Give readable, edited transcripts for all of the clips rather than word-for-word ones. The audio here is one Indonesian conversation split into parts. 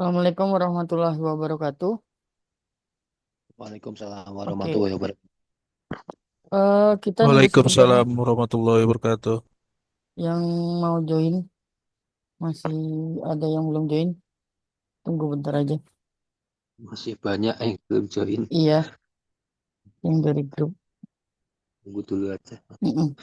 Assalamualaikum warahmatullahi wabarakatuh. Waalaikumsalam Oke, warahmatullahi wabarakatuh. kita nunggu sebentar nih. Waalaikumsalam warahmatullahi wabarakatuh. Yang mau join masih ada yang belum join. Tunggu bentar aja. Masih banyak yang belum join. Iya, yang dari grup. Tunggu dulu aja. Mm-mm.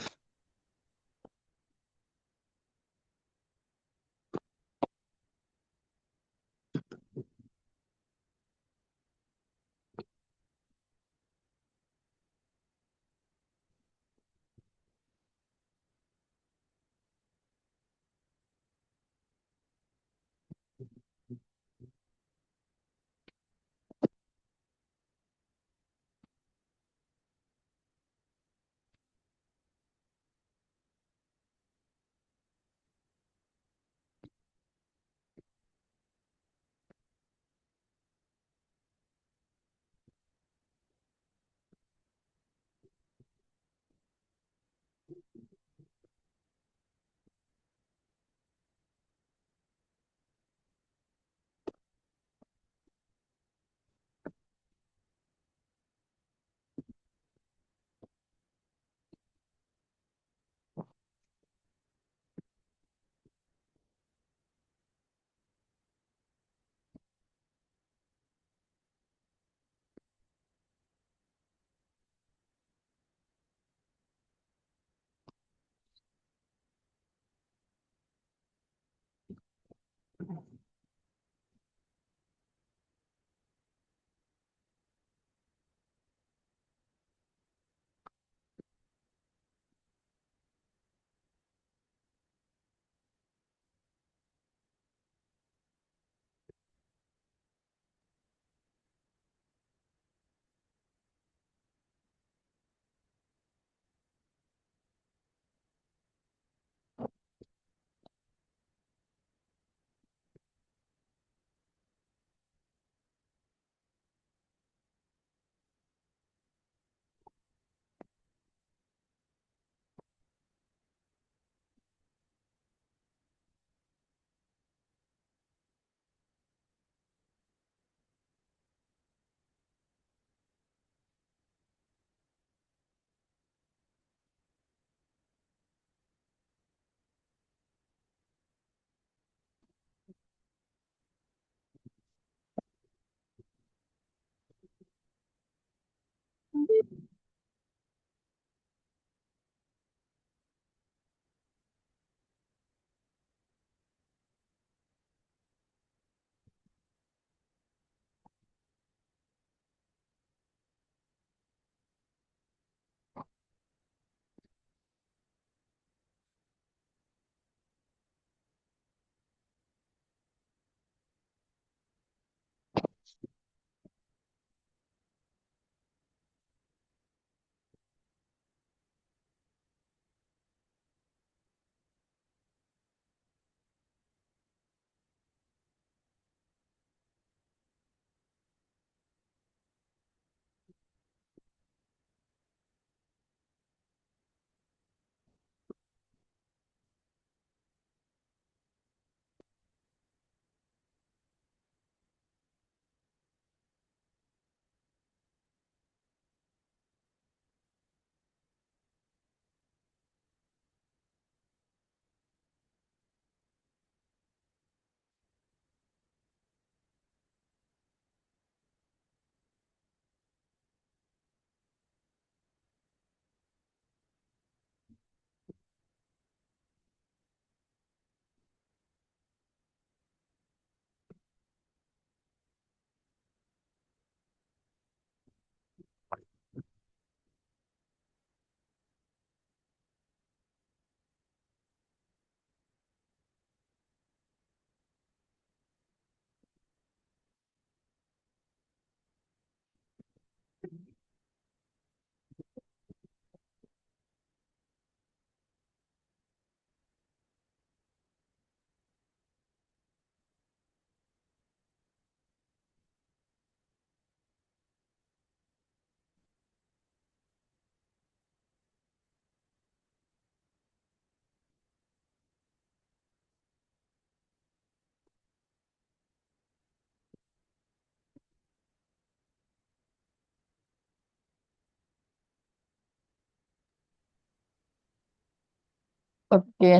Oke,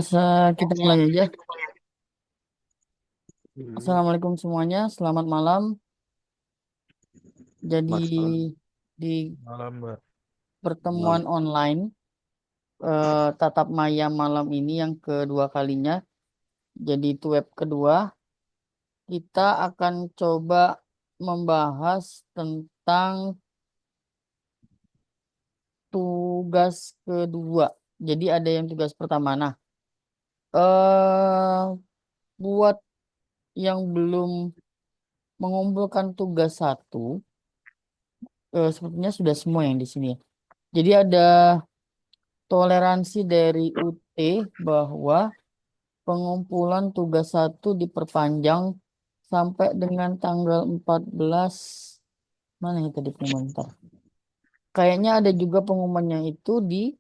kita mulai aja. Hmm, Assalamualaikum semuanya, selamat malam. Jadi Mas malam. di Malam, Mbak. pertemuan Malam. online tatap maya malam ini yang kedua kalinya, jadi itu web kedua, kita akan coba membahas tentang tugas kedua. Jadi ada yang tugas pertama. Nah, eh buat yang belum mengumpulkan tugas satu, sepertinya sudah semua yang di sini, ya. Jadi ada toleransi dari UT bahwa pengumpulan tugas satu diperpanjang sampai dengan tanggal 14. Mana ya tadi pengumuman? Bentar. Kayaknya ada juga pengumumannya itu di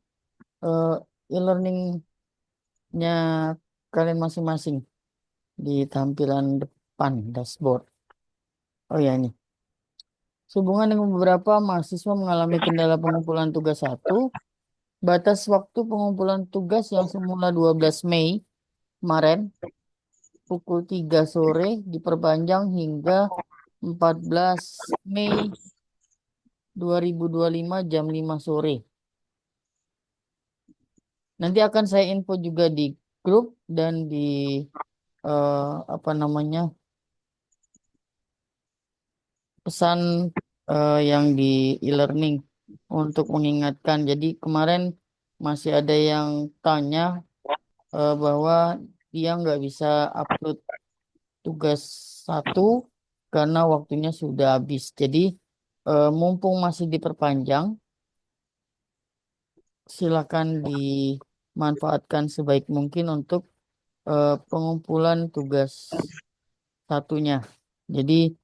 eh, e-learningnya kalian masing-masing di tampilan depan dashboard. Oh ya, ini. Sehubungan dengan beberapa mahasiswa mengalami kendala pengumpulan tugas satu, batas waktu pengumpulan tugas yang semula 12 Mei kemarin pukul 3 sore diperpanjang hingga 14 Mei 2025 jam 5 sore. Nanti akan saya info juga di grup dan di apa namanya pesan yang di e-learning untuk mengingatkan. Jadi kemarin masih ada yang tanya bahwa dia nggak bisa upload tugas satu karena waktunya sudah habis. Jadi mumpung masih diperpanjang, silakan dimanfaatkan sebaik mungkin untuk pengumpulan tugas satunya. Jadi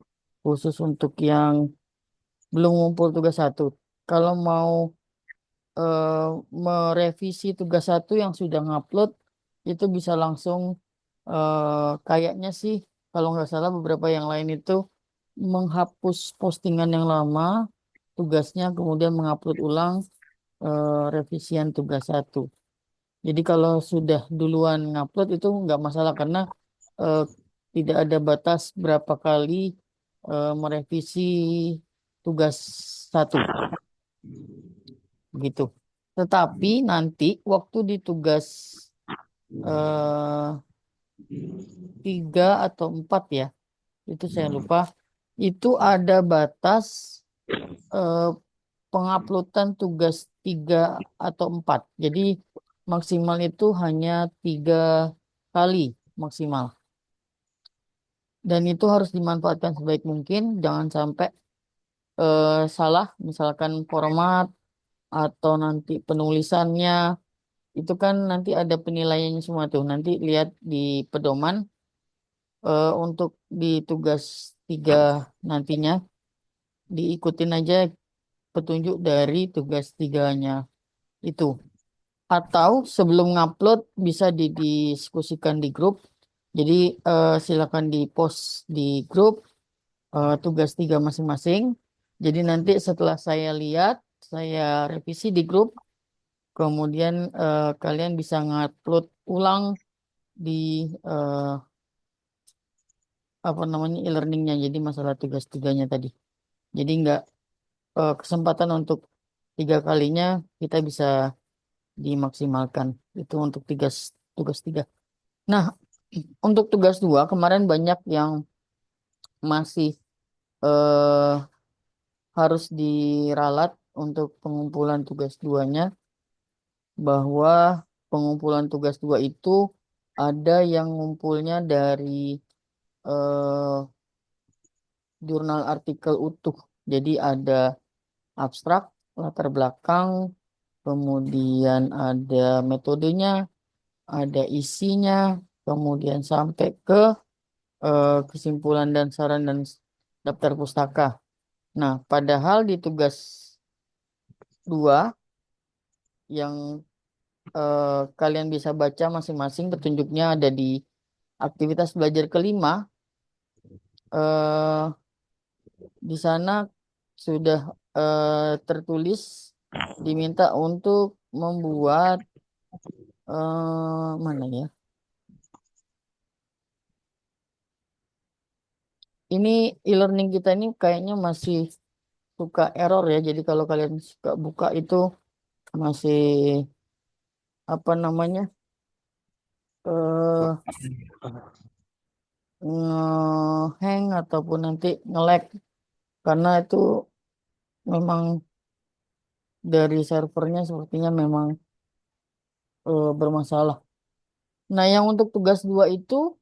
khusus untuk yang belum ngumpul tugas satu, kalau mau eh, merevisi tugas satu yang sudah ngupload itu bisa langsung kayaknya sih kalau nggak salah beberapa yang lain itu menghapus postingan yang lama tugasnya kemudian mengupload ulang revisian tugas satu. Jadi kalau sudah duluan ngupload itu nggak masalah karena eh, tidak ada batas berapa kali merevisi tugas satu gitu. Tetapi nanti waktu di tugas eh, 3 atau 4 ya, itu saya lupa. Itu ada batas eh, penguploadan tugas 3 atau 4. Jadi maksimal itu hanya 3 kali maksimal. Dan itu harus dimanfaatkan sebaik mungkin. Jangan sampai salah, misalkan format atau nanti penulisannya. Itu kan nanti ada penilaiannya semua tuh. Nanti lihat di pedoman untuk di tugas 3 nantinya diikutin aja petunjuk dari tugas tiganya itu. Atau sebelum ngupload bisa didiskusikan di grup. Jadi silakan di post di grup tugas 3 masing-masing. Jadi nanti setelah saya lihat, saya revisi di grup, kemudian kalian bisa ngupload ulang di eh, apa namanya e-learningnya. Jadi masalah tugas tiganya tadi. Jadi nggak kesempatan untuk 3 kalinya kita bisa dimaksimalkan. Itu untuk tugas 3. Nah, untuk tugas 2 kemarin banyak yang masih eh, harus diralat untuk pengumpulan tugas 2-nya, bahwa pengumpulan tugas 2 itu ada yang ngumpulnya dari eh, jurnal artikel utuh. Jadi ada abstrak, latar belakang, kemudian ada metodenya, ada isinya, kemudian sampai ke kesimpulan dan saran dan daftar pustaka. Nah, padahal di tugas 2 yang kalian bisa baca masing-masing petunjuknya ada di aktivitas belajar kelima, eh, di sana sudah tertulis diminta untuk membuat Mana ya? Ini e-learning kita ini kayaknya masih suka error ya. Jadi kalau kalian suka buka itu masih apa namanya? eh Ngehang ataupun nanti nge-lag karena itu memang dari servernya sepertinya memang bermasalah. Nah, yang untuk tugas 2 itu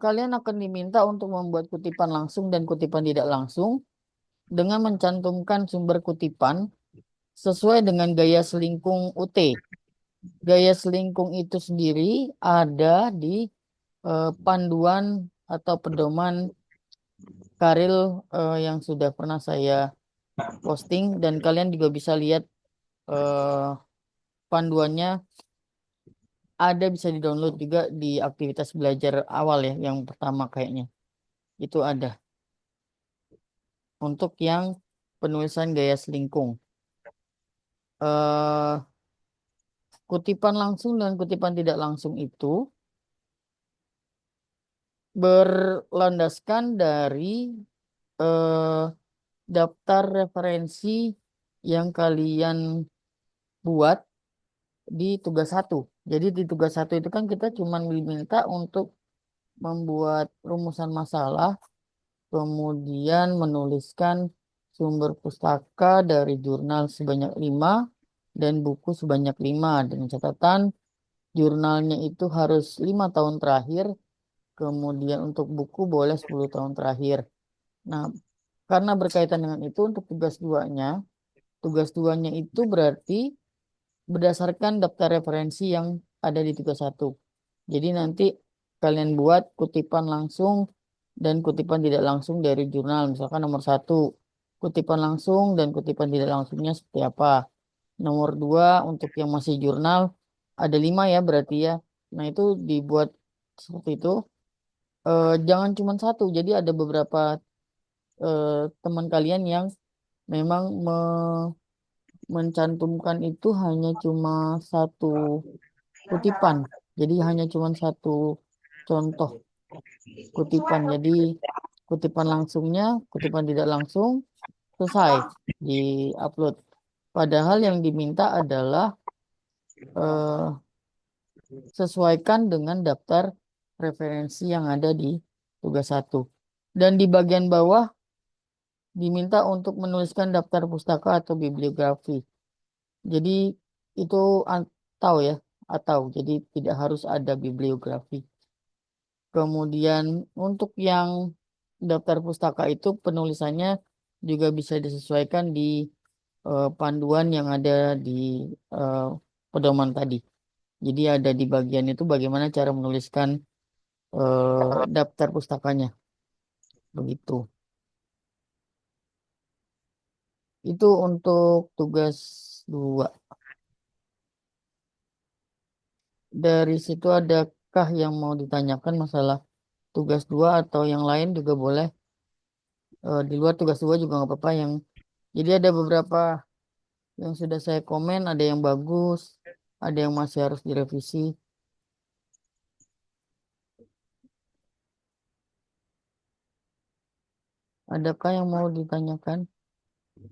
kalian akan diminta untuk membuat kutipan langsung dan kutipan tidak langsung dengan mencantumkan sumber kutipan sesuai dengan gaya selingkung UT. Gaya selingkung itu sendiri ada di panduan atau pedoman Karil yang sudah pernah saya posting dan kalian juga bisa lihat eh, panduannya ada bisa di-download juga di aktivitas belajar awal ya yang pertama kayaknya. Itu ada untuk yang penulisan gaya selingkung. eh Kutipan langsung dan kutipan tidak langsung itu berlandaskan dari eh, daftar referensi yang kalian buat di tugas satu. Jadi di tugas satu itu kan kita cuma diminta untuk membuat rumusan masalah, kemudian menuliskan sumber pustaka dari jurnal sebanyak 5 dan buku sebanyak 5 dengan catatan jurnalnya itu harus 5 tahun terakhir, kemudian untuk buku boleh 10 tahun terakhir. Nah, karena berkaitan dengan itu untuk tugas duanya itu berarti berdasarkan daftar referensi yang ada di tugas satu. Jadi nanti kalian buat kutipan langsung dan kutipan tidak langsung dari jurnal. Misalkan nomor satu, kutipan langsung dan kutipan tidak langsungnya seperti apa. Nomor dua, untuk yang masih jurnal, ada 5 ya berarti ya. Nah itu dibuat seperti itu. Jangan cuma satu, jadi ada beberapa eh, teman kalian yang memang mencantumkan itu hanya cuma satu kutipan. Jadi hanya cuma satu contoh kutipan. Jadi kutipan langsungnya, kutipan tidak langsung selesai di-upload. Padahal yang diminta adalah eh, sesuaikan dengan daftar referensi yang ada di tugas satu. Dan di bagian bawah diminta untuk menuliskan daftar pustaka atau bibliografi. Jadi itu atau ya, atau jadi tidak harus ada bibliografi. Kemudian untuk yang daftar pustaka itu penulisannya juga bisa disesuaikan di panduan yang ada di eh, pedoman tadi. Jadi ada di bagian itu bagaimana cara menuliskan daftar pustakanya. Begitu. Itu untuk tugas 2. Dari situ adakah yang mau ditanyakan masalah tugas 2 atau yang lain juga boleh. Di luar tugas 2 juga nggak apa-apa yang jadi ada beberapa yang sudah saya komen, ada yang bagus, ada yang masih harus direvisi. Adakah yang mau ditanyakan?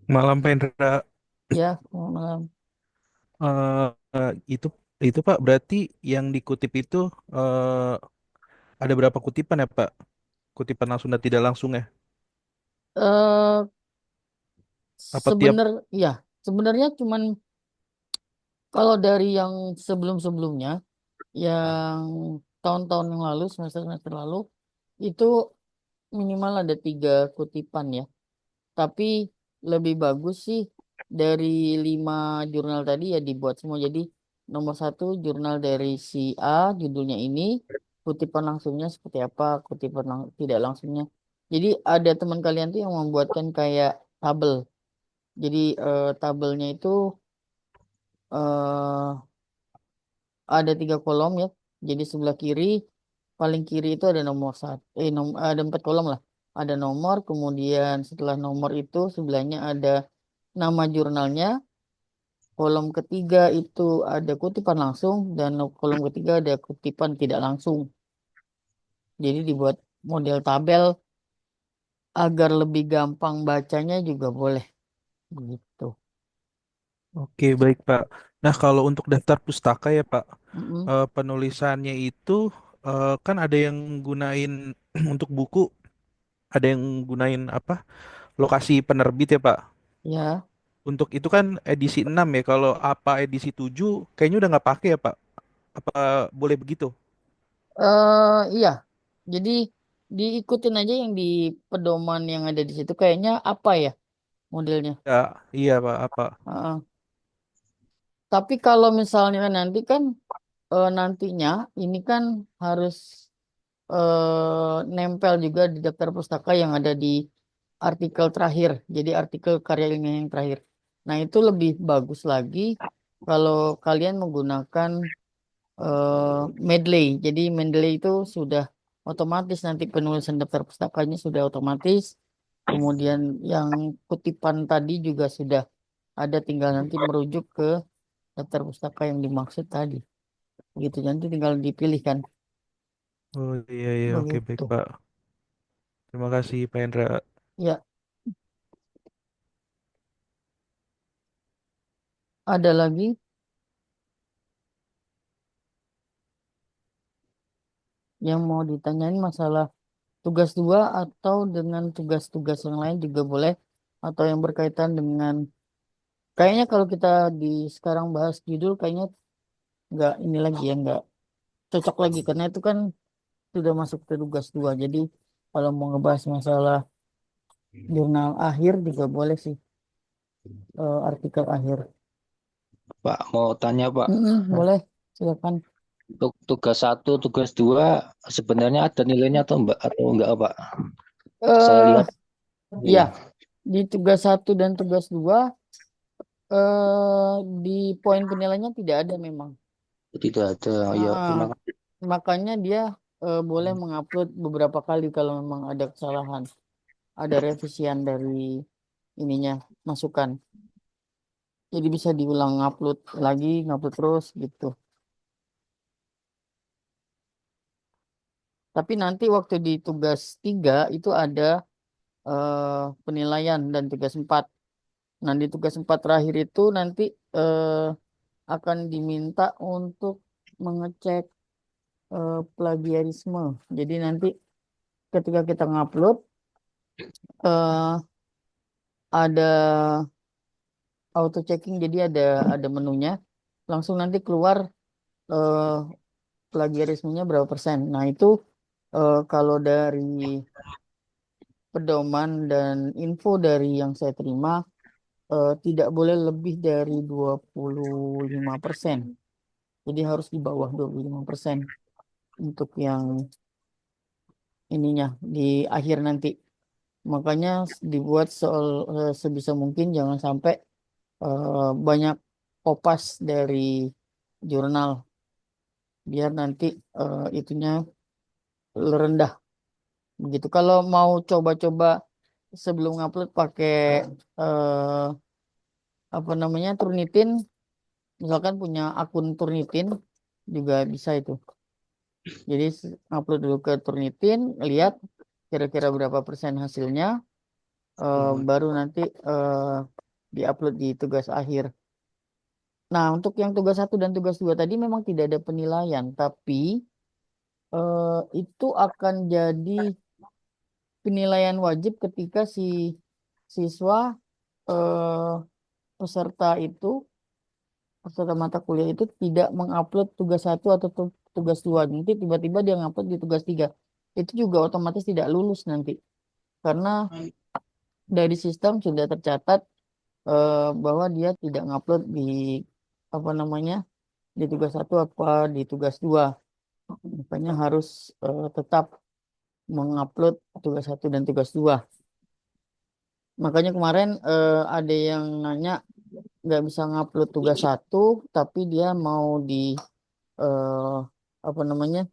Malam Pendra, Ya, selamat malam. eh, itu itu Pak berarti yang dikutip itu ada berapa kutipan ya Pak? Kutipan langsung dan tidak langsung ya? Eh Apa tiap ya, sebenarnya cuman kalau dari yang sebelum-sebelumnya, yang tahun-tahun yang lalu, semester-semester lalu, itu minimal ada 3 kutipan ya. Tapi lebih bagus sih dari 5 jurnal tadi ya dibuat semua. Jadi nomor satu jurnal dari si A, judulnya ini, kutipan langsungnya seperti apa, kutipan tidak langsungnya. Jadi ada teman kalian tuh yang membuatkan kayak tabel. Jadi tabelnya itu eh, ada 3 kolom ya. Jadi sebelah kiri, paling kiri itu ada nomor satu, ada 4 kolom lah. Ada nomor, kemudian setelah nomor itu sebelahnya ada nama jurnalnya, kolom ketiga itu ada kutipan langsung dan kolom ketiga ada kutipan tidak langsung. Jadi dibuat model tabel agar lebih gampang bacanya juga boleh gitu. Oke, baik Pak. Nah, kalau untuk daftar pustaka ya Pak, Mm-mm. penulisannya itu kan ada yang gunain untuk buku, ada yang gunain apa? Lokasi penerbit ya Pak. Ya, Untuk itu kan edisi 6 ya. Kalau apa edisi 7 kayaknya udah nggak pakai ya Pak. Apa boleh begitu? iya. Jadi diikutin aja yang di pedoman yang ada di situ. Kayaknya apa ya modelnya? Ya, iya Pak, apa? Heeh. Tapi kalau misalnya nanti kan nantinya ini kan harus nempel juga di daftar pustaka yang ada di artikel terakhir. Jadi artikel karya ilmiah yang terakhir. Nah, itu lebih bagus lagi kalau kalian menggunakan Mendeley. Jadi Mendeley itu sudah otomatis nanti penulisan daftar pustakanya sudah otomatis. Kemudian yang kutipan tadi juga sudah ada, tinggal nanti merujuk ke daftar pustaka yang dimaksud tadi. Gitu, nanti tinggal dipilih kan. Oh iya iya oke baik Begitu. Pak. Terima kasih Pak Hendra. Ya, ada lagi yang mau ditanyain masalah tugas dua atau dengan tugas-tugas yang lain juga boleh, atau yang berkaitan dengan, kayaknya kalau kita di sekarang bahas judul kayaknya nggak ini lagi ya, nggak cocok lagi karena itu kan sudah masuk ke tugas dua. Jadi kalau mau ngebahas masalah jurnal akhir juga boleh sih, artikel akhir. Pak, mau tanya Pak, Boleh, silakan. untuk tugas satu, tugas dua, sebenarnya ada nilainya atau enggak Pak? Saya eh lihat, ya, iya, di tugas satu dan tugas dua di poin penilaiannya tidak ada memang. tidak ada. Ya, Ah, terima kasih. makanya dia boleh mengupload beberapa kali kalau memang ada kesalahan, ada revisian dari ininya, masukan. Jadi bisa diulang upload lagi, ngupload terus gitu. Tapi nanti waktu di tugas 3 itu ada penilaian dan tugas 4. Nah, di tugas 4 terakhir itu nanti akan diminta untuk mengecek plagiarisme. Jadi nanti ketika kita ngupload eh, ada auto checking, jadi ada menunya langsung nanti keluar eh, plagiarismenya berapa persen. Nah, itu kalau dari pedoman dan info dari yang saya terima tidak boleh lebih dari 25%. Jadi harus di bawah 25% untuk yang ininya di akhir nanti. Makanya dibuat sebisa mungkin jangan sampai banyak kopas dari jurnal, biar nanti itunya rendah begitu. Kalau mau coba-coba sebelum ngupload pakai eh, apa namanya, Turnitin, misalkan punya akun Turnitin juga bisa itu. Jadi upload dulu ke Turnitin, lihat kira-kira berapa persen hasilnya, baru nanti diupload di tugas akhir. Nah, untuk yang tugas satu dan tugas dua tadi memang tidak ada penilaian, tapi itu akan jadi penilaian wajib ketika si siswa eh, peserta itu, peserta mata kuliah itu tidak mengupload tugas satu atau tugas dua. Nanti tiba-tiba dia ngupload di tugas tiga. Itu juga otomatis tidak lulus nanti. Karena dari sistem sudah tercatat bahwa dia tidak ngupload di apa namanya, di tugas satu apa di tugas dua. Makanya harus tetap mengupload tugas satu dan tugas dua. Makanya kemarin ada yang nanya nggak bisa ngupload tugas satu, tapi dia mau di eh, apa namanya,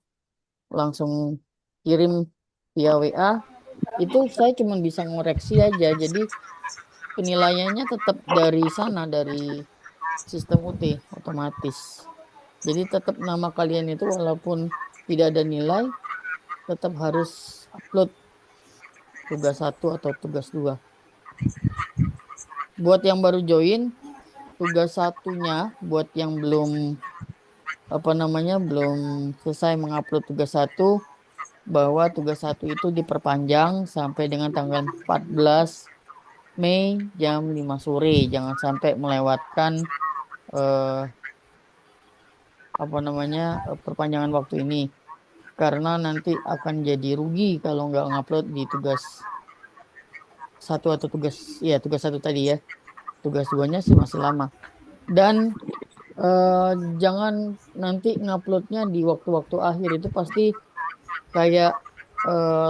langsung kirim via WA. Itu saya cuma bisa ngoreksi aja. Jadi penilaiannya tetap dari sana, dari sistem UT otomatis. Jadi tetap nama kalian itu walaupun tidak ada nilai, tetap harus upload tugas 1 atau tugas 2. Buat yang baru join, tugas satunya buat yang belum belum selesai mengupload tugas 1, bahwa tugas 1 itu diperpanjang sampai dengan tanggal 14 Mei jam 5 sore. Jangan sampai melewatkan eh, perpanjangan waktu ini, karena nanti akan jadi rugi kalau nggak ngupload di tugas 1 atau tugas 1 tadi ya. Tugas 2-nya sih masih lama. Dan eh, jangan nanti nguploadnya di waktu-waktu akhir, itu pasti kayak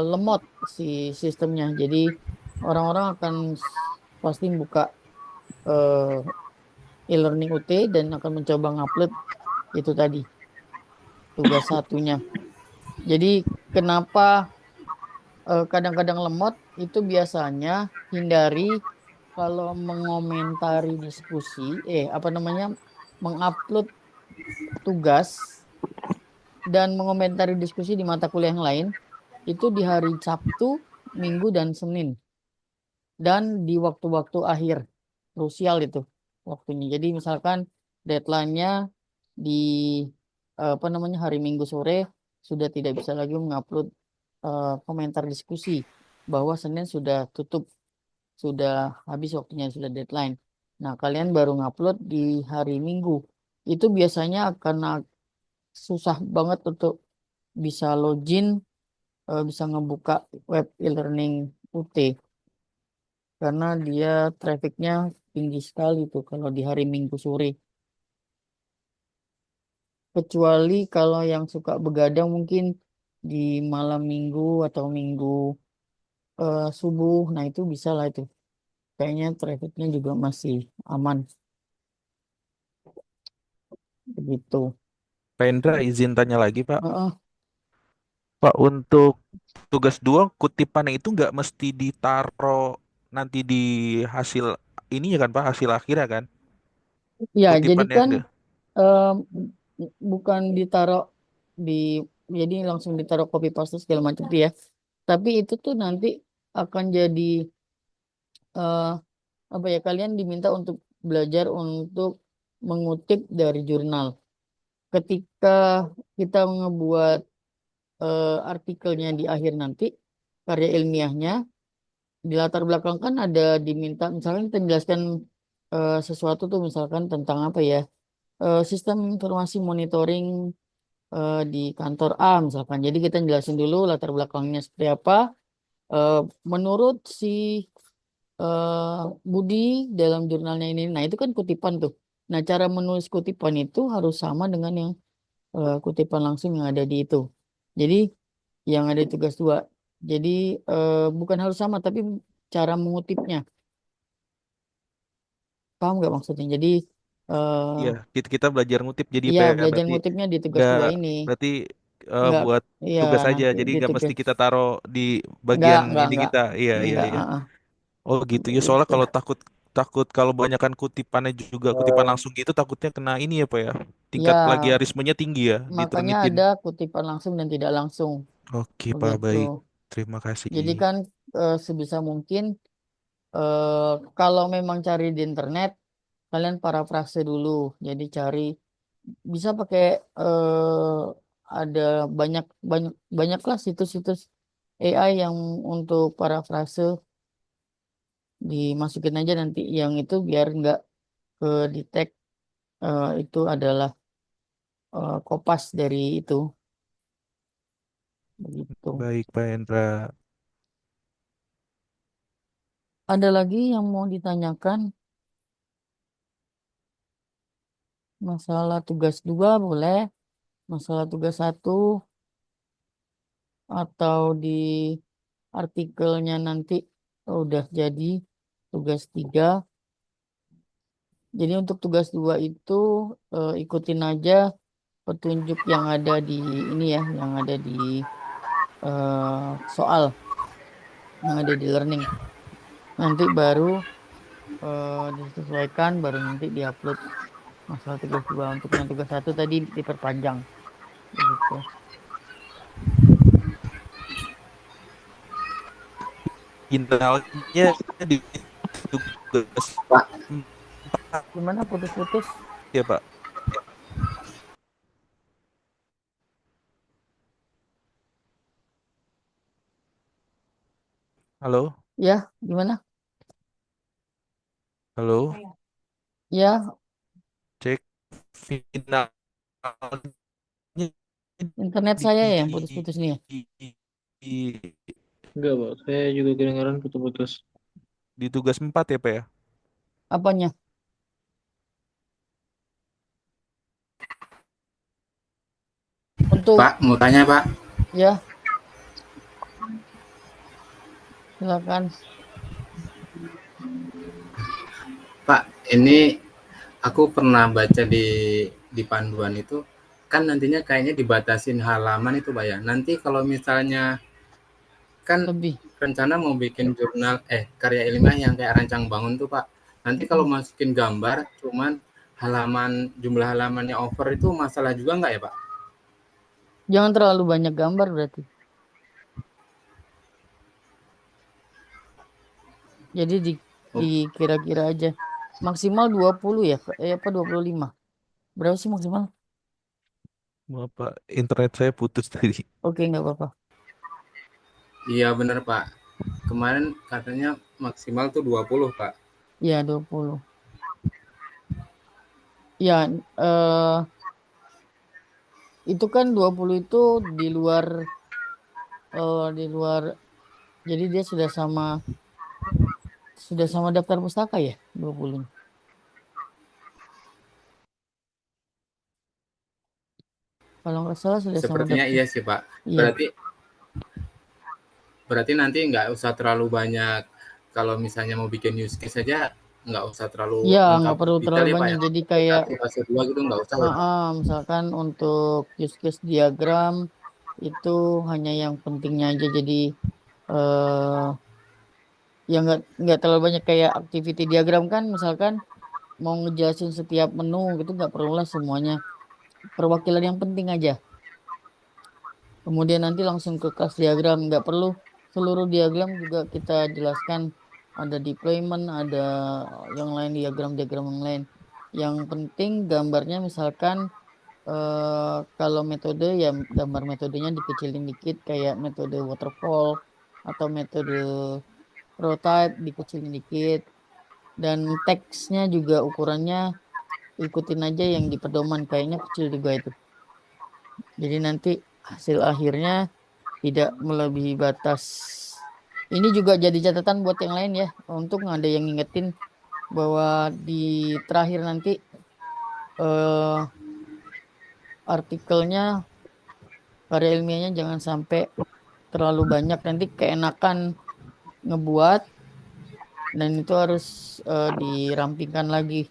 lemot si sistemnya. Jadi orang-orang akan pasti buka e-learning UT dan akan mencoba ngupload itu tadi tugas satunya. Jadi kenapa kadang-kadang lemot itu biasanya hindari kalau mengomentari diskusi, mengupload tugas dan mengomentari diskusi di mata kuliah yang lain itu di hari Sabtu, Minggu, dan Senin. Dan di waktu-waktu akhir krusial itu waktunya. Jadi misalkan deadline-nya di hari Minggu sore, sudah tidak bisa lagi mengupload komentar diskusi, bahwa Senin sudah tutup, sudah habis waktunya, sudah deadline. Nah, kalian baru ngupload di hari Minggu. Itu biasanya akan susah banget untuk bisa login, bisa ngebuka web e-learning UT, karena dia trafficnya tinggi sekali tuh kalau di hari Minggu sore. Kecuali kalau yang suka begadang mungkin di malam Minggu atau Minggu subuh, nah itu bisa lah itu. Kayaknya trafficnya juga masih aman begitu. Pak Indra izin tanya lagi Pak. Heeh. Pak, untuk tugas 2 kutipannya itu nggak mesti ditaruh nanti di hasil ini ya kan Pak, hasil akhirnya kan? Ya, jadi Kutipannya kan nggak. em, bukan ditaruh di, jadi langsung ditaruh copy paste segala macam tuh ya. Tapi itu tuh nanti akan jadi eh, kalian diminta untuk belajar untuk mengutip dari jurnal. Ketika kita ngebuat artikelnya di akhir nanti, karya ilmiahnya di latar belakang kan ada diminta, misalkan kita menjelaskan sesuatu tuh, misalkan tentang sistem informasi monitoring di kantor A misalkan. Jadi kita jelasin dulu latar belakangnya seperti apa. Eh, Menurut si Budi dalam jurnalnya ini, nah itu kan kutipan tuh. Nah, cara menulis kutipan itu harus sama dengan yang kutipan langsung yang ada di itu. Jadi yang ada di tugas 2. Jadi bukan harus sama, tapi cara mengutipnya. Paham nggak maksudnya? Jadi eh Iya, kita belajar ngutip jadi iya, apa ya? belajar Berarti ngutipnya di tugas nggak 2 ini. berarti Nggak, buat iya tugas aja. nanti Jadi di nggak mesti tugas. kita taruh di bagian ini Enggak. kita. Iya, iya, Enggak, iya. Oh gitu ya. Soalnya begitu. kalau takut takut kalau banyakkan kutipannya juga kutipan langsung gitu takutnya kena ini ya Pak ya. Tingkat Ya, plagiarismenya tinggi ya, makanya ditermitin. ada kutipan langsung dan tidak langsung. Oke Pak, Begitu. baik. Terima kasih. Jadi kan sebisa mungkin kalau memang cari di internet, kalian parafrase dulu. Jadi cari, bisa pakai ada banyak banyak banyaklah situs-situs AI yang untuk parafrase, dimasukin aja nanti yang itu biar nggak ke detect itu adalah kopas dari itu, begitu. Baik Pak Hendra. Ada lagi yang mau ditanyakan? Masalah tugas 2 boleh, masalah tugas 1, atau di artikelnya nanti udah jadi tugas 3. Jadi untuk tugas 2 itu ikutin aja petunjuk yang ada di ini ya, yang ada di soal yang ada di learning. Nanti baru disesuaikan, baru nanti diupload Masalah tugas 2 untuk yang tugas 1 tadi diperpanjang. Begitu. Finalnya di tugas Pak, 4 Gimana putus-putus? ya Pak? Halo, Ya, gimana? halo, Ya, cek finalnya internet di, saya ya yang di, putus-putus nih ya. Enggak, Pak. Saya juga kedengaran putus-putus. di tugas 4 ya Pak ya? Apanya? Untuk Pak, mau tanya Pak. ya, silakan. Pak, ini aku pernah baca di panduan itu kan nantinya kayaknya dibatasin halaman itu Pak ya. Nanti kalau misalnya kan Lebih. rencana mau bikin jurnal karya ilmiah yang kayak rancang bangun tuh Pak. Nanti kalau Mm-mm. masukin gambar cuman jumlah halamannya over itu masalah juga nggak ya Pak? Jangan terlalu banyak gambar berarti. Jadi Oh, dikira-kira aja. Maksimal 20 ya, apa 25? Berapa sih maksimal? Maaf Pak, internet saya putus tadi. Oke, nggak apa-apa. iya bener Pak. Kemarin katanya maksimal tuh 20 Pak. Ya, 20. Ya, itu kan 20 itu di luar di luar, jadi dia sudah sama daftar pustaka ya 20. Kalau nggak salah sudah sama Sepertinya daftar. iya sih Pak. Iya. Berarti Berarti nanti nggak usah terlalu banyak, kalau misalnya mau bikin use case saja nggak usah terlalu Iya, lengkap nggak perlu detail terlalu ya Pak banyak. ya. Jadi kayak Aplikasi fase 2 gitu nggak usah ya Pak. misalkan untuk use case diagram itu hanya yang pentingnya aja. Jadi eh ya nggak terlalu banyak kayak activity diagram kan. Misalkan mau ngejelasin setiap menu gitu nggak perlulah semuanya. Perwakilan yang penting aja. Kemudian nanti langsung ke kelas diagram. Nggak perlu seluruh diagram juga kita jelaskan. Ada deployment, ada yang lain diagram-diagram yang lain. Yang penting gambarnya misalkan kalau metode ya gambar metodenya dikecilin dikit kayak metode waterfall atau metode prototype dikecilin dikit dan teksnya juga ukurannya ikutin aja yang di pedoman kayaknya kecil juga itu. Jadi nanti hasil akhirnya tidak melebihi batas. Ini juga jadi catatan buat yang lain ya untuk ada yang ngingetin bahwa di terakhir nanti eh, artikelnya karya ilmiahnya jangan sampai terlalu banyak nanti keenakan ngebuat dan itu harus dirampingkan lagi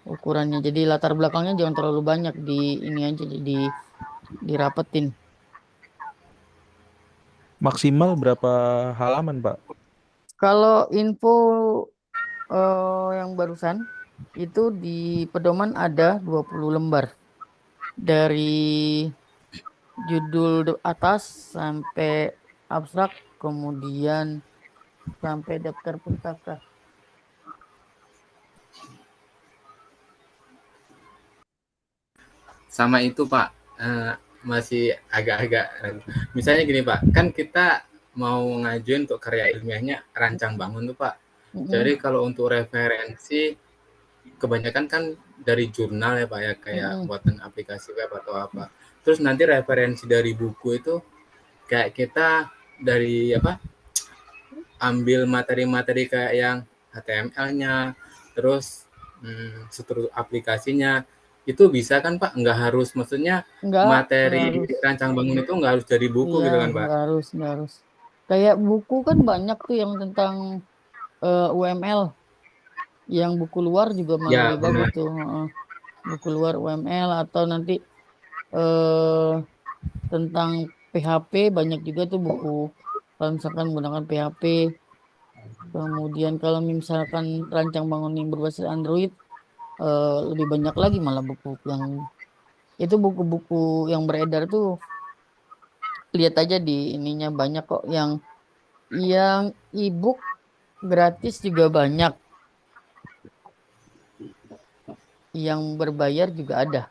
ukurannya. Jadi latar belakangnya jangan terlalu banyak di ini aja jadi dirapetin. Maksimal berapa halaman Pak? Kalau info yang barusan itu di pedoman ada 20 lembar dari judul atas sampai abstrak kemudian sampai daftar pustaka. Sama itu Pak, masih agak-agak misalnya gini Pak, kan kita mau ngajuin untuk karya ilmiahnya rancang bangun tuh Pak. Mm-mm, Jadi kalau untuk referensi kebanyakan kan dari jurnal ya Pak ya, kayak mm-mm. buatan aplikasi web atau apa. Terus nanti referensi dari buku itu kayak kita dari apa, ambil materi-materi kayak yang HTML-nya, terus struktur aplikasinya, itu bisa kan Pak? Nggak harus, maksudnya Nggak materi harus. rancang bangun itu nggak harus dari buku Iya, gitu kan Pak? nggak harus. Kayak buku kan banyak tuh yang tentang UML. Yang buku luar juga malah Ya lebih bagus benar. tuh. Buku luar UML atau nanti eh tentang PHP banyak juga tuh buku. Kalau misalkan menggunakan PHP. Kemudian kalau misalkan rancang bangun yang berbasis Android lebih banyak lagi malah buku-buku yang itu buku-buku yang beredar tuh lihat aja di ininya banyak kok yang e-book gratis juga banyak, yang berbayar juga ada.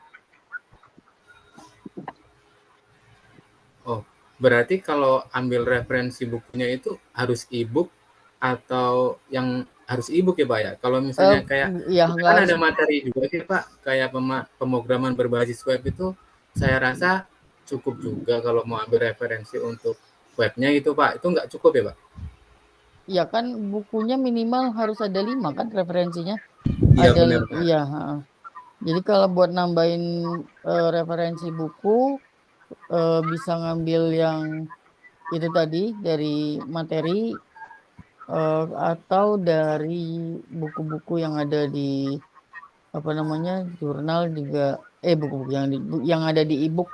Oh, berarti kalau ambil referensi bukunya itu harus e-book atau yang harus e-book ya Pak ya? Kalau Eh misalnya kayak ya kita nggak kan harus ada materi juga sih Pak, kayak pemrograman berbasis web itu saya rasa cukup juga kalau mau ambil referensi untuk webnya itu Pak. Itu nggak cukup ya Pak? ya kan bukunya minimal harus ada 5 kan referensinya Iya ada benar Pak. iya ha. Jadi kalau buat nambahin referensi buku bisa ngambil yang itu tadi dari materi atau dari buku-buku yang ada di apa namanya jurnal juga buku-buku yang ada di e-book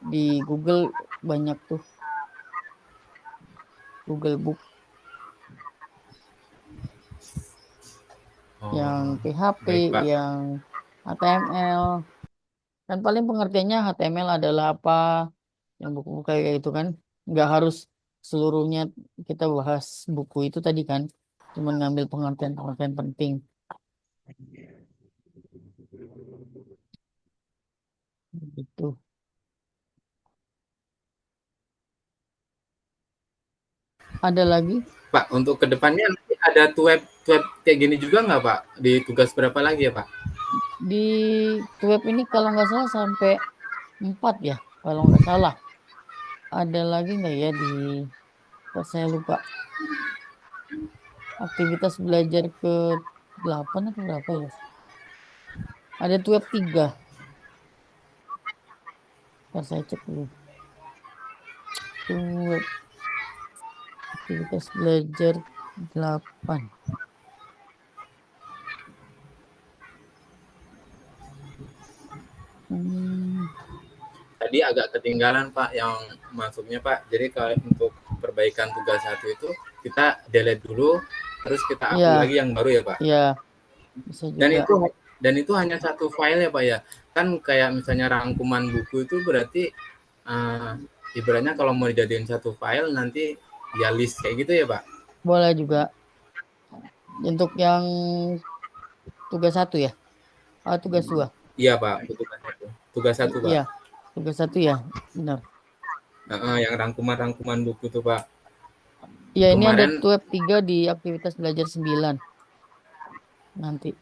di Google banyak tuh Google Book yang Oh, PHP baik Pak. yang HTML kan paling pengertiannya HTML adalah apa yang buku-buku kayak itu kan nggak harus seluruhnya kita bahas buku itu tadi kan cuman ngambil pengertian-pengertian penting gitu. Ada lagi Pak, untuk kedepannya nanti ada web kayak gini juga nggak Pak? Di tugas berapa lagi ya Pak? di web ini kalau nggak salah sampai 4 ya kalau nggak salah. Ada lagi nggak ya di kok saya lupa aktivitas belajar ke 8 atau berapa ya? Ada web 3. Ntar saya cek dulu. Web aktivitas belajar 8. Hmm, Tadi agak ketinggalan Pak yang masuknya Pak. Jadi kalau untuk perbaikan tugas satu itu kita delete dulu, terus kita upload ya, lagi yang baru ya Pak. ya bisa Dan juga. itu hanya satu file ya Pak ya. Kan kayak misalnya rangkuman buku itu berarti eh, ibaratnya kalau mau dijadiin satu file nanti ya list kayak gitu ya Pak. Boleh juga untuk yang tugas 1 ya. Ah, tugas 2. Iya Pak, untuk tugas satu. Tugas satu Pak. Iya, tugas 1 ya. Benar. Yang rangkuman-rangkuman buku tuh Pak. Ya, ini ada Kemarin web 3 di aktivitas belajar 9 nanti.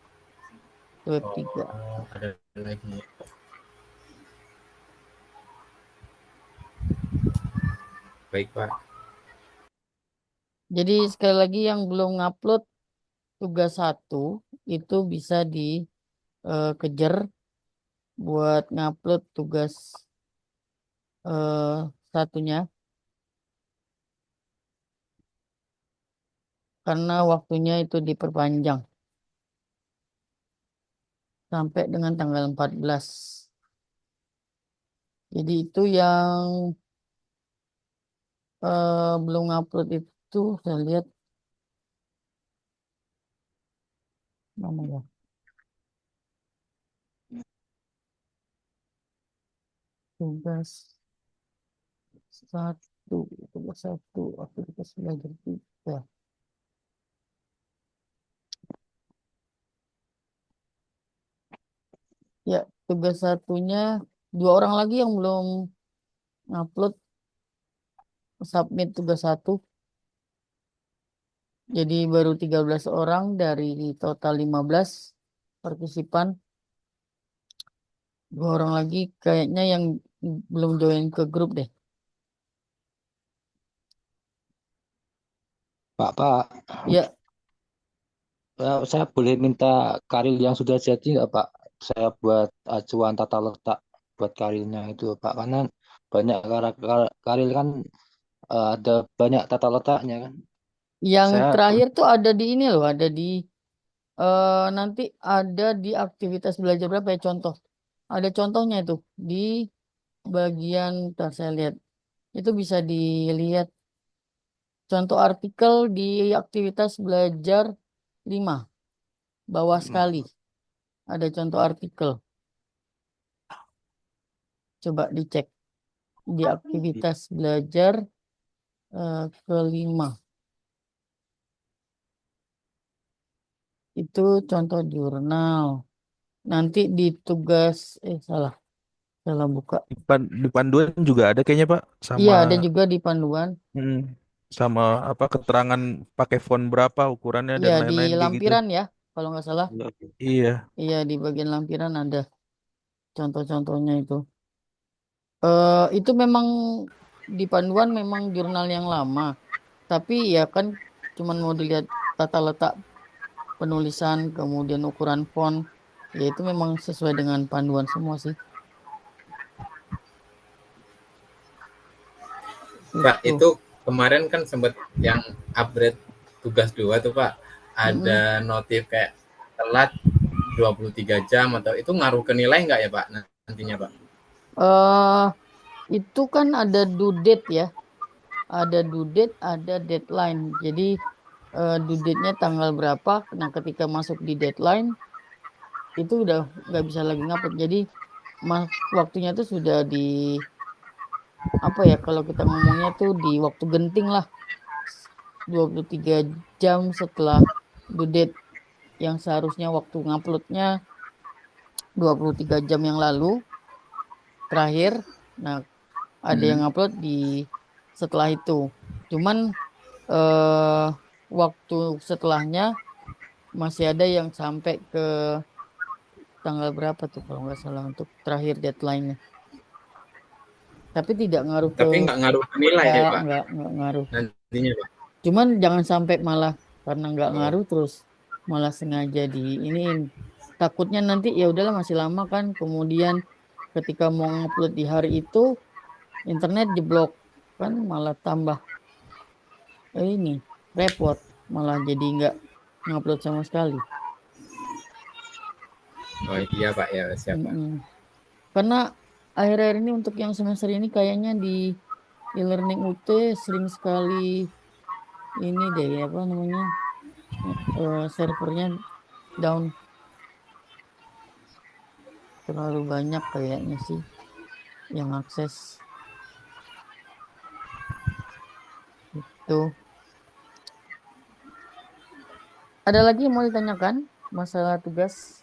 Web 3. ada lagi. Baik Pak. Jadi sekali lagi yang belum ngupload tugas 1 itu bisa dikejar buat ngupload tugas satunya karena waktunya itu diperpanjang sampai dengan tanggal 14. Jadi itu yang belum ngupload itu saya lihat mana ya? Tugas 1, tugas 1, aktivitas belajar 3. Ya, tugas satunya 2 orang lagi yang belum ngupload submit tugas 1. Jadi baru 13 orang dari total 15 partisipan. 2 orang lagi kayaknya yang belum join ke grup deh. Pak, Ya, saya boleh minta karil yang sudah jadi nggak Pak? Saya buat acuan tata letak buat karilnya itu Pak, karena banyak karil kan ada banyak tata letaknya kan. yang Saya terakhir tuh ada di ini loh, ada di nanti ada di aktivitas belajar berapa ya contoh. Ada contohnya itu di bagian, ntar saya lihat. Itu bisa dilihat contoh artikel di aktivitas belajar 5 bawah sekali. Ada contoh artikel. Coba dicek di aktivitas belajar kelima. Itu contoh jurnal. Nanti di tugas, salah buka. Di panduan juga ada kayaknya Pak, Iya, sama ada juga di panduan. mm, sama apa keterangan pakai font berapa ukurannya Iya, dan di lain-lain kayak gitu. lampiran ya, kalau nggak salah. Iya. Iya, di bagian lampiran ada contoh-contohnya itu. Itu memang di panduan memang jurnal yang lama, tapi ya kan cuman mau dilihat tata letak penulisan, kemudian ukuran font, ya itu memang sesuai dengan panduan semua sih. Pak, Itu. itu kemarin kan sempat yang upgrade tugas 2 tuh Pak. Mm-mm. Ada notif kayak telat 23 jam atau itu ngaruh ke nilai nggak ya Pak nantinya Pak? eh itu kan ada due date ya, ada due date, ada deadline. Jadi due date-nya tanggal berapa? Nah, ketika masuk di deadline itu udah nggak bisa lagi ngupload. Jadi waktunya tuh sudah di apa ya? Kalau kita ngomongnya tuh di waktu genting lah, 23 jam setelah due date yang seharusnya waktu nguploadnya 23 jam yang lalu terakhir. Nah, ada yang upload di setelah itu. Cuman eh waktu setelahnya masih ada yang sampai ke tanggal berapa tuh kalau nggak salah untuk terakhir deadline-nya. Tapi tidak ngaruh ke Tapi nggak ngaruh ke nilai ya Pak nggak ngaruh. nantinya Pak? Cuman jangan sampai malah karena nggak Oh, ngaruh terus malah sengaja di ini takutnya nanti ya udahlah masih lama kan kemudian ketika mau ngupload di hari itu internet jeblok kan malah tambah ini repot malah jadi nggak ngupload sama sekali. oh iya Pak ya siap Pak. Mm-mm. Karena akhir-akhir ini untuk yang semester ini kayaknya di e-learning UT sering sekali ini deh apa namanya servernya down terlalu banyak kayaknya sih yang akses tuh. Ada lagi yang mau ditanyakan masalah tugas?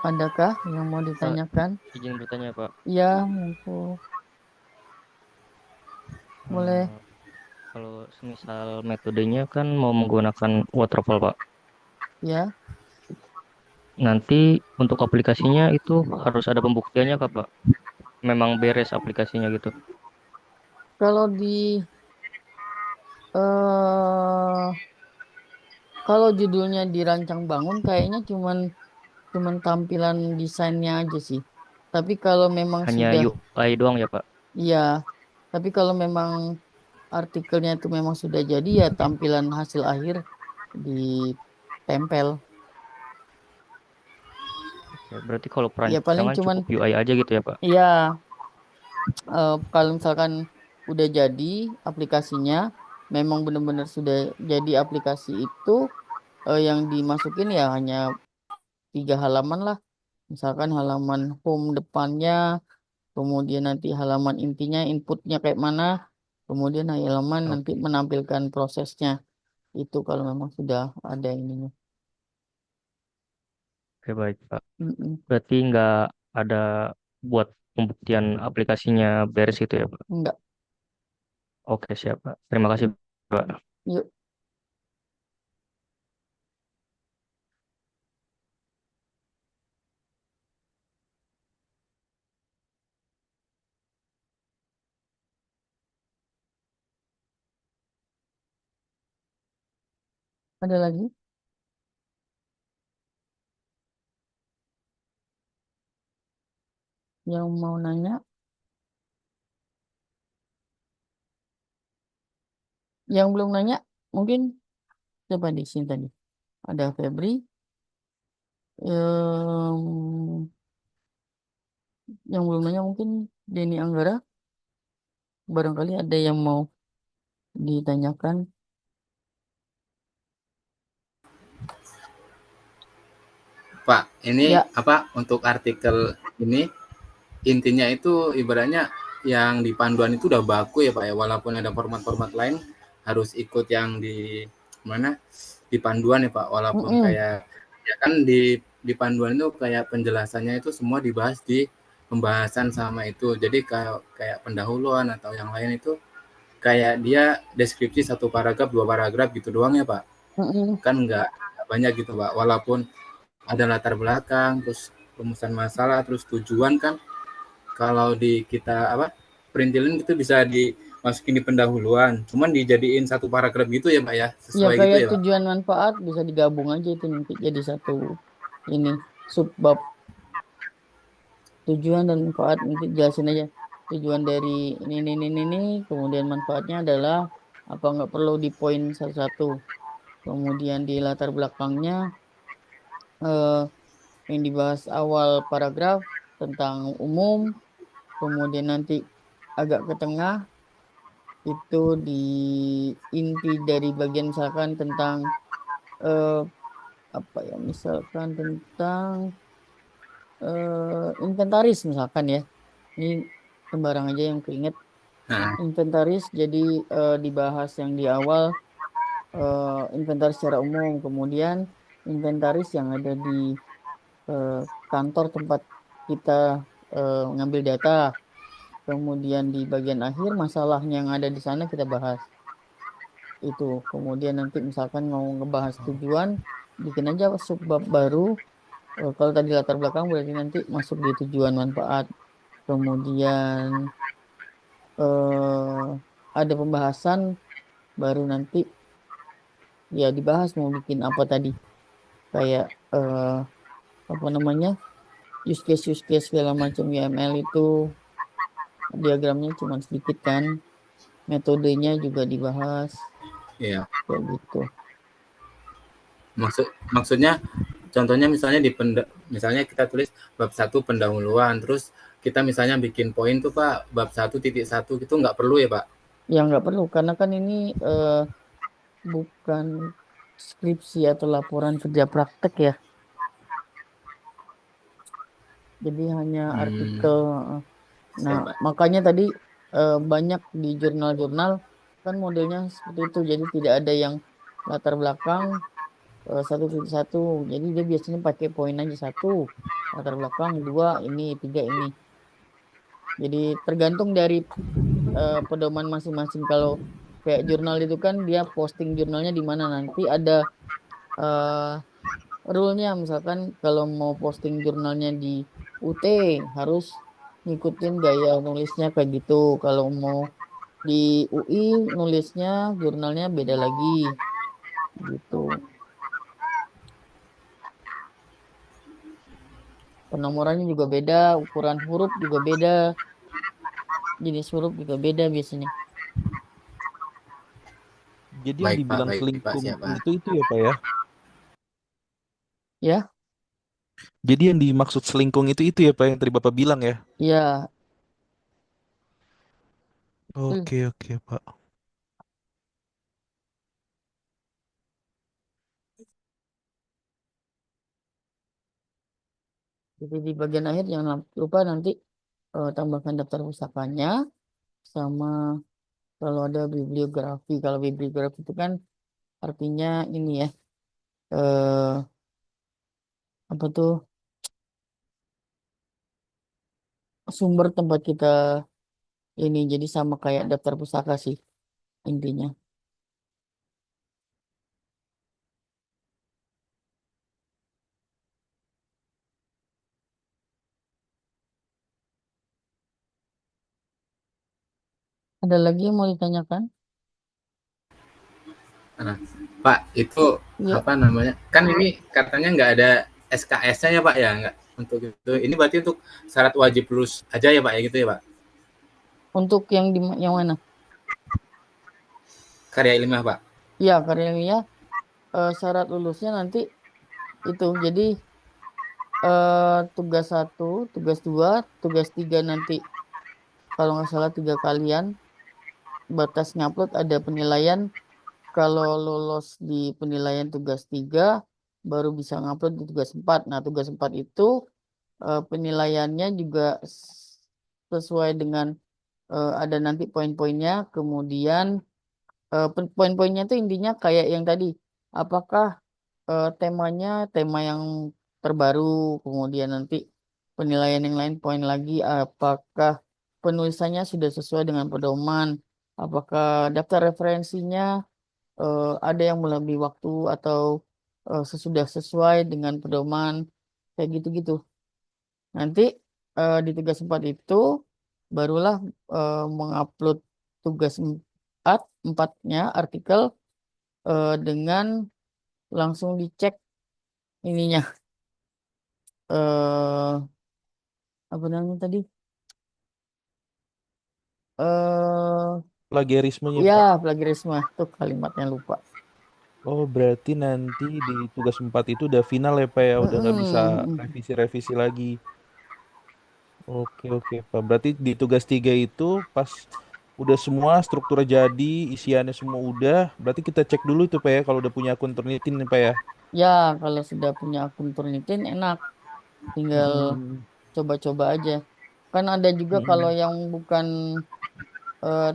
Adakah yang mau Pak, ditanyakan? izin bertanya Pak. Ya, monggo. Boleh. Eh, Kalau semisal metodenya kan mau menggunakan waterfall Pak. Ya, Nanti untuk aplikasinya itu harus ada pembuktiannya Kak Pak. Memang beres aplikasinya gitu. kalau di eh kalau judulnya dirancang bangun kayaknya cuman tampilan desainnya aja sih. Tapi kalau memang Hanya sudah UI doang ya Pak. ya, tapi kalau memang artikelnya itu memang sudah jadi ya tampilan hasil akhir ditempel. Oke, berarti kalau Ya paling perancangan cuman cukup UI aja gitu ya Pak. ya kalau misalkan udah jadi aplikasinya memang benar-benar sudah jadi aplikasi itu yang dimasukin ya hanya 3 halaman lah. Misalkan halaman home depannya, kemudian nanti halaman intinya inputnya kayak mana, kemudian halaman nanti Oke, menampilkan prosesnya. Itu kalau memang sudah ada ininya. oke baik Pak. Mm-mm. Berarti nggak ada buat pembuktian aplikasinya beres gitu ya Pak. Enggak. Oke siap Pak. Terima kasih Pak. Yuk, ada lagi yang mau nanya? Yang belum nanya, mungkin siapa di sini tadi? Ada Febri, yang belum nanya mungkin Denny Anggara, barangkali ada yang mau ditanyakan. Pak, ini Ya, apa untuk artikel ini intinya itu ibaratnya yang di panduan itu udah baku ya Pak ya, walaupun ada format-format lain harus ikut yang di mana di panduan ya Pak, walaupun mm-mm. kayak ya kan di panduan itu kayak penjelasannya itu semua dibahas di pembahasan sama itu. Jadi kayak kayak pendahuluan atau yang lain itu kayak dia deskripsi satu paragraf, dua paragraf gitu doang ya Pak. Mm-mm. Kan nggak banyak gitu Pak. Walaupun ada latar belakang, terus rumusan masalah, terus tujuan kan kalau di kita apa perintilin itu bisa dimasukin di pendahuluan, cuman dijadiin satu paragraf gitu ya Pak ya, Ya sesuai gitu kayak ya Pak. tujuan manfaat bisa digabung aja itu nanti jadi satu ini subbab tujuan dan manfaat nanti jelasin aja tujuan dari ini kemudian manfaatnya adalah apa nggak perlu di poin satu-satu kemudian di latar belakangnya eh, yang dibahas awal paragraf tentang umum kemudian nanti agak ke tengah itu di inti dari bagian misalkan tentang eh, apa ya misalkan tentang inventaris misalkan ya ini sembarang aja yang keinget Nah, inventaris jadi dibahas yang di awal inventaris secara umum kemudian inventaris yang ada di eh, kantor tempat kita ngambil data kemudian di bagian akhir masalah yang ada di sana kita bahas itu kemudian nanti misalkan mau ngebahas tujuan bikin aja subbab baru. Kalau tadi latar belakang berarti nanti masuk di tujuan manfaat. Kemudian eh, ada pembahasan baru nanti ya dibahas mau bikin apa tadi kayak apa namanya use case segala macam UML itu diagramnya cuma sedikit kan metodenya juga dibahas iya. kayak gitu. Maksudnya contohnya misalnya misalnya kita tulis bab satu pendahuluan, terus kita misalnya bikin poin tuh Pak, bab 1.1 gitu nggak perlu ya Pak? Ya nggak perlu karena kan ini bukan skripsi atau laporan kerja praktek ya. Jadi hanya Hmm, artikel. Nah, saya Pak. makanya tadi banyak di jurnal-jurnal kan modelnya seperti itu. Jadi tidak ada yang latar belakang satu titik satu. Jadi dia biasanya pakai poin aja satu latar belakang dua ini tiga ini. Jadi tergantung dari pedoman masing-masing. Kalau kayak jurnal itu kan dia posting jurnalnya di mana nanti ada eh, rule-nya. Misalkan kalau mau posting jurnalnya di UT harus ngikutin gaya nulisnya kayak gitu. Kalau mau di UI nulisnya jurnalnya beda lagi gitu. Penomorannya juga beda, ukuran huruf juga beda, jenis huruf juga beda biasanya. Jadi yang Baik Pak, dibilang baik Pak, selingkung siap Pak. itu ya Pak ya. Ya, Jadi yang dimaksud selingkung itu ya Pak yang tadi Bapak bilang ya. ya. Betul. Oke oke Pak. Jadi di bagian akhir jangan lupa nanti tambahkan daftar pusakanya sama kalau ada bibliografi. Kalau bibliografi itu kan artinya ini ya eh apa tuh sumber tempat kita ini jadi sama kayak daftar pustaka sih intinya. Ada lagi yang mau ditanyakan? Nah, Pak, itu Ya, apa namanya? Kan ini katanya nggak ada SKS-nya ya Pak ya, nggak untuk itu. Ini berarti untuk syarat wajib lulus aja ya Pak ya gitu ya Pak? untuk yang di yang mana? Karya ilmiah Pak. Ya, karyanya syarat lulusnya nanti itu. Jadi tugas satu, tugas dua, tugas tiga nanti kalau nggak salah tiga kalian batas ngupload ada penilaian. Kalau lolos di penilaian tugas tiga baru bisa ngupload di tugas 4. Nah, tugas 4 itu penilaiannya juga sesuai dengan ada nanti poin-poinnya. Kemudian poin-poinnya itu intinya kayak yang tadi, apakah temanya tema yang terbaru, kemudian nanti penilaian yang lain poin lagi, apakah penulisannya sudah sesuai dengan pedoman, apakah daftar referensinya ada yang melebihi waktu atau sesudah sesuai dengan pedoman, kayak gitu-gitu. Nanti di tugas 4 itu barulah mengupload tugas 4-nya artikel dengan langsung dicek ininya eh apa namanya tadi? Plagiarismenya, Ya, Pak. plagiarisme tuh kalimatnya lupa. Oh, berarti nanti di tugas 4 itu udah final ya, Pak ya? Udah nggak bisa Mm-mm. revisi-revisi lagi. Oke, oke, Pak. Berarti di tugas 3 itu pas udah semua strukturnya jadi, isiannya semua udah, berarti kita cek dulu tuh, Pak ya, kalau udah punya akun Turnitin nih, Pak ya. Ya, kalau sudah punya akun Turnitin enak, tinggal Mm-mm. coba-coba aja. Kan ada juga kalau Mm-mm. yang bukan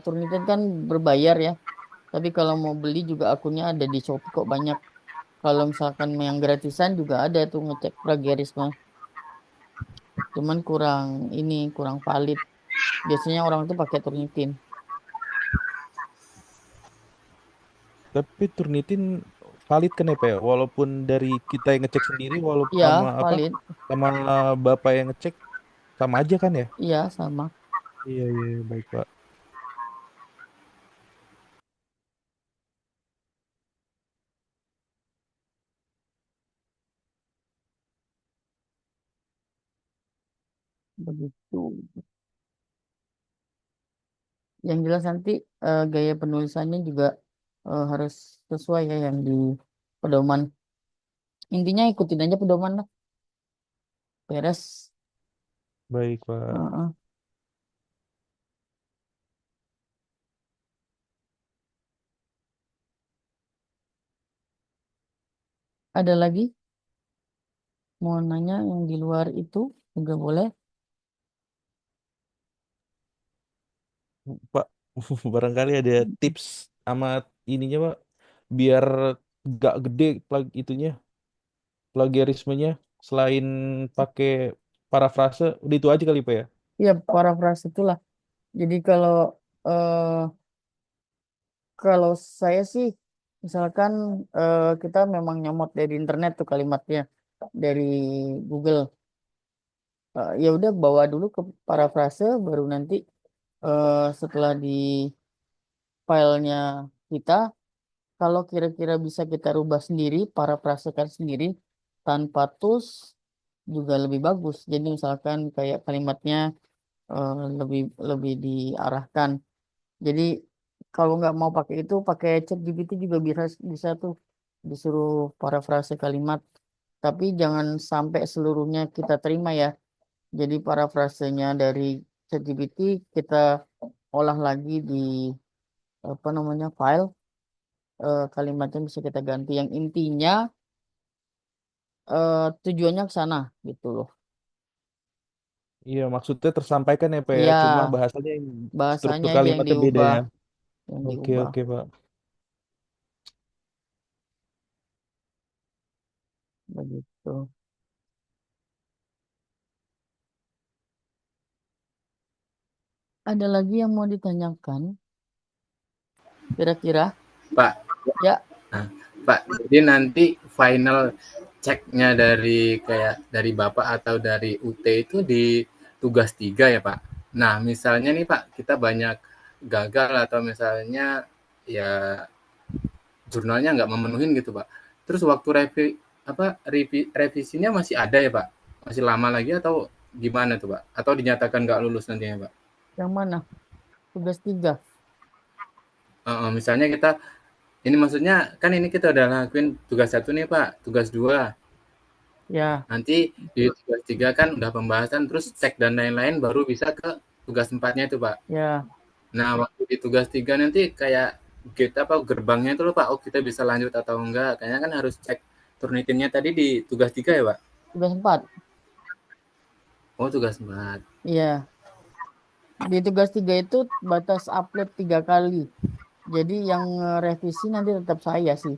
Turnitin kan berbayar ya. Tapi kalau mau beli juga akunnya ada di Shopee kok banyak. Kalau misalkan yang gratisan juga ada tuh ngecek plagiarisme. Cuman kurang valid. Biasanya orang tuh pakai Turnitin. Tapi Turnitin valid kan ya, Pak ya? Walaupun dari kita yang ngecek sendiri, walaupun sama Ya, apa, valid. sama Bapak yang ngecek, sama aja kan ya? Iya, sama. Iya, iya, iya, baik, Pak. Begitu. Yang jelas nanti gaya penulisannya juga harus sesuai ya yang di pedoman. Intinya ikutin aja pedoman lah. Beres. Baik, Pak. Heeh. Ada lagi mau nanya yang di luar itu juga boleh. Pak, barangkali ada tips sama ininya, Pak, biar gak gede itunya, plagiarismenya, selain pakai parafrase, udah itu aja kali, Pak ya? Ya, parafrase itulah. Jadi eh, kalau saya sih misalkan kita memang nyomot dari internet tuh kalimatnya dari Google. Ya udah bawa dulu ke parafrase baru nanti setelah di filenya kita kalau kira-kira bisa kita rubah sendiri, parafrasekan sendiri tanpa tools juga lebih bagus. Jadi misalkan kayak kalimatnya lebih lebih diarahkan. Jadi kalau nggak mau pakai itu, pakai ChatGPT juga bisa bisa tuh disuruh parafrase kalimat. Tapi jangan sampai seluruhnya kita terima ya. Jadi parafrasenya dari ChatGPT kita olah lagi di apa namanya file kalimatnya bisa kita ganti. Yang intinya tujuannya ke sana gitu loh. Iya, maksudnya tersampaikan ya, Pak ya, Iya, cuma bahasanya yang bahasanya struktur aja yang kalimatnya beda diubah, ya. yang Oke, diubah oke, Pak. begitu. Ada lagi yang mau ditanyakan? Kira-kira? Pak. Ya, Nah, Pak, jadi nanti final ceknya dari kayak dari Bapak atau dari UT itu di tugas 3 ya, Pak. Nah, misalnya nih Pak, kita banyak gagal atau misalnya ya jurnalnya nggak memenuhin gitu, Pak. Terus waktu revisinya masih ada ya, Pak? Masih lama lagi atau gimana tuh, Pak? Atau dinyatakan nggak lulus nantinya, Pak? yang mana? Tugas 3. Misalnya kita ini maksudnya kan ini kita udah lakuin tugas 1 nih, Pak, tugas 2. Ya, Nanti di tugas 3 kan udah pembahasan terus cek dan lain-lain baru bisa ke tugas 4-nya itu, Pak. ya. Nah, waktu di tugas 3 nanti kayak gate apa gerbangnya itu loh, Pak. Oh, kita bisa lanjut atau enggak. Kayaknya kan harus cek Turnitinnya tadi di tugas 3 ya, Pak? Tugas 4. Oh, tugas 4. Iya. Di tugas 3 itu batas upload 3 kali. Jadi yang revisi nanti tetap saya sih.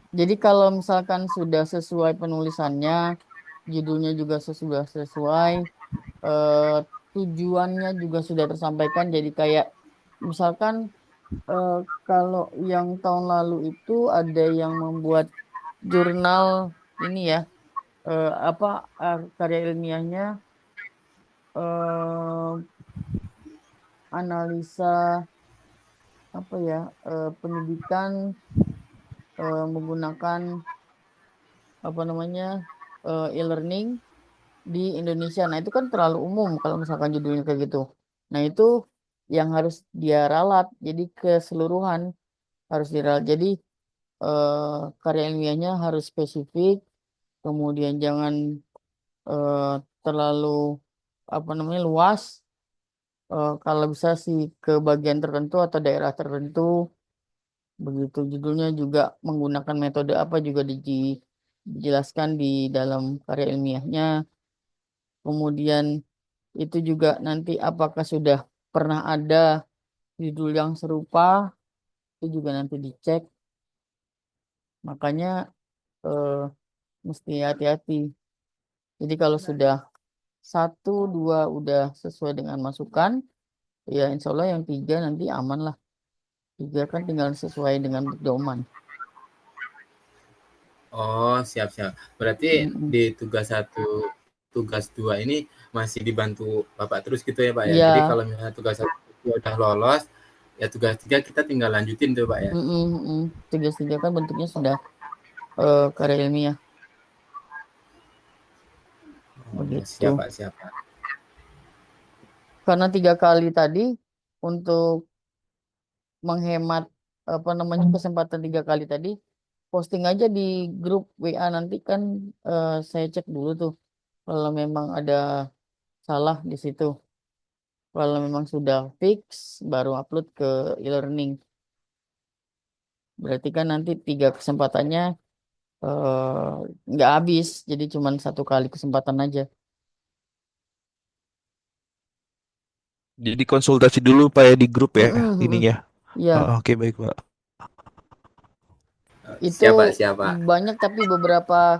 Jadi kalau misalkan sudah sesuai penulisannya, judulnya juga sudah sesuai, eh, tujuannya juga sudah tersampaikan. Jadi kayak misalkan eh, kalau yang tahun lalu itu ada yang membuat jurnal ini ya, apa karya ilmiahnya, eh, analisa apa ya, pendidikan menggunakan apa namanya, e-learning di Indonesia. Nah, itu kan terlalu umum kalau misalkan judulnya kayak gitu. Nah, itu yang harus dia ralat. Jadi keseluruhan harus diralat. Jadi karya ilmiahnya harus spesifik, kemudian jangan eh, terlalu apa namanya luas. Kalau bisa sih ke bagian tertentu atau daerah tertentu, begitu. Judulnya juga menggunakan metode apa juga dijelaskan di dalam karya ilmiahnya. Kemudian itu juga nanti apakah sudah pernah ada judul yang serupa, itu juga nanti dicek. Makanya eh, mesti hati-hati. Jadi kalau sudah satu, dua udah sesuai dengan masukan, ya insya Allah yang tiga nanti aman lah. Tiga kan tinggal sesuai dengan pedoman. Oh, siap-siap. Berarti Mm-mm. di tugas 1, tugas 2 ini masih dibantu Bapak terus gitu ya, Pak ya? Jadi Iya, kalau misalnya tugas 1 udah lolos, ya tugas 3 kita tinggal lanjutin tuh, Pak ya? mm-mm, mm-mm. Tiga kan bentuknya sudah karya ilmiah Oh, begitu. siap, Pak, siap, Pak. Karena 3 kali tadi untuk menghemat apa namanya kesempatan 3 kali tadi, posting aja di grup WA nanti kan, saya cek dulu tuh kalau memang ada salah di situ. Kalau memang sudah fix baru upload ke e-learning. Berarti kan nanti 3 kesempatannya nggak habis, jadi cuma 1 kali kesempatan aja. Jadi konsultasi dulu Pak ya di grup ya Mm-mm, mm-mm. ininya. Ya, Oh, oke baik Pak. itu Siap, Pak, siap, Pak. banyak tapi beberapa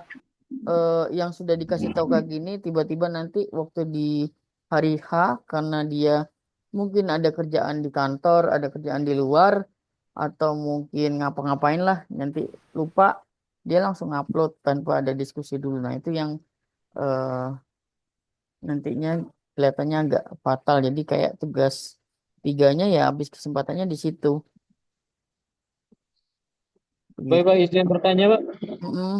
yang sudah dikasih tahu kayak gini tiba-tiba nanti waktu di hari H karena dia mungkin ada kerjaan di kantor, ada kerjaan di luar atau mungkin ngapa-ngapain lah nanti lupa dia langsung upload tanpa ada diskusi dulu. Nah, itu yang eh, nantinya kelihatannya agak fatal. Jadi kayak tugas tiganya ya habis kesempatannya di situ. Baik, Begitu. Pak, izin bertanya, Pak. Mm-mm,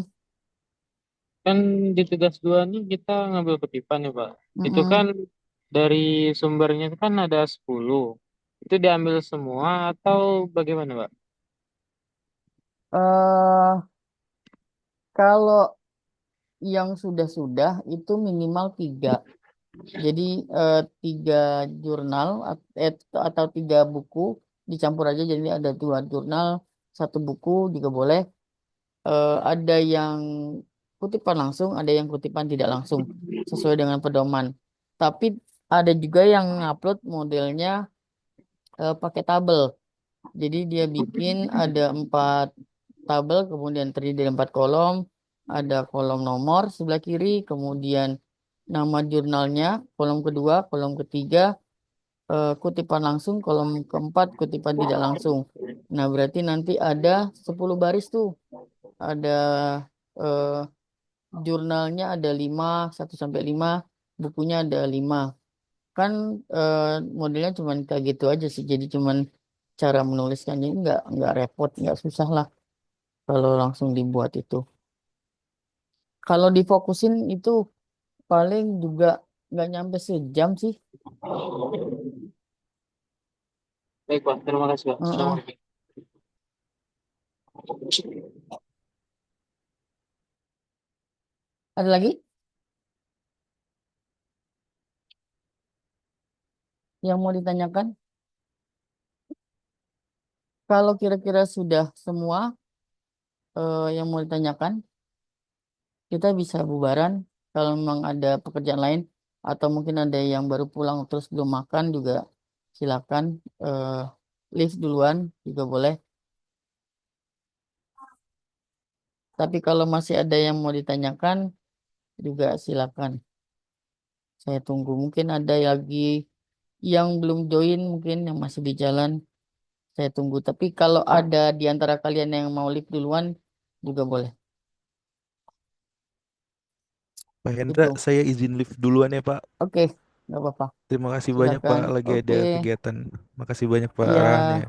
Kan di tugas 2 nih kita ngambil kutipan ya, Pak. Itu mm-mm. kan dari sumbernya kan ada 10. Itu diambil semua atau bagaimana, Pak? eh kalau yang sudah-sudah itu minimal 3. Jadi 3 jurnal atau 3 buku dicampur aja. Jadi ada 2 jurnal, 1 buku juga boleh. Ada yang kutipan langsung, ada yang kutipan tidak langsung sesuai dengan pedoman. Tapi ada juga yang upload modelnya pakai tabel. Jadi dia bikin ada 4 tabel, kemudian terdiri dari 4 kolom. Ada kolom nomor sebelah kiri, kemudian nama jurnalnya, kolom kedua, kolom ketiga, kutipan langsung, kolom keempat, kutipan tidak langsung. Nah, berarti nanti ada 10 baris tuh. Ada eh, jurnalnya ada 5, 1 sampai 5, bukunya ada 5. Kan eh, modelnya cuman kayak gitu aja sih. Jadi cuman cara menuliskannya nggak repot, nggak susah lah kalau langsung dibuat itu. Kalau difokusin itu paling juga nggak nyampe sejam sih. Baik, Pak. Terima kasih, Pak. Heeh. Assalamualaikum. Ada lagi yang mau ditanyakan? Kalau kira-kira sudah semua, yang mau ditanyakan, kita bisa bubaran. Kalau memang ada pekerjaan lain atau mungkin ada yang baru pulang terus belum makan juga silakan leave duluan juga boleh. Tapi kalau masih ada yang mau ditanyakan juga silakan. Saya tunggu. Mungkin ada lagi yang belum join, mungkin yang masih di jalan. Saya tunggu. Tapi kalau ada di antara kalian yang mau leave duluan juga boleh. Pak Hendra, Itu. saya izin live duluan ya Pak. Oke, nggak apa-apa. Terima kasih banyak Silakan. Pak, lagi Oke. ada kegiatan. Makasih banyak Pak Iya. arahannya.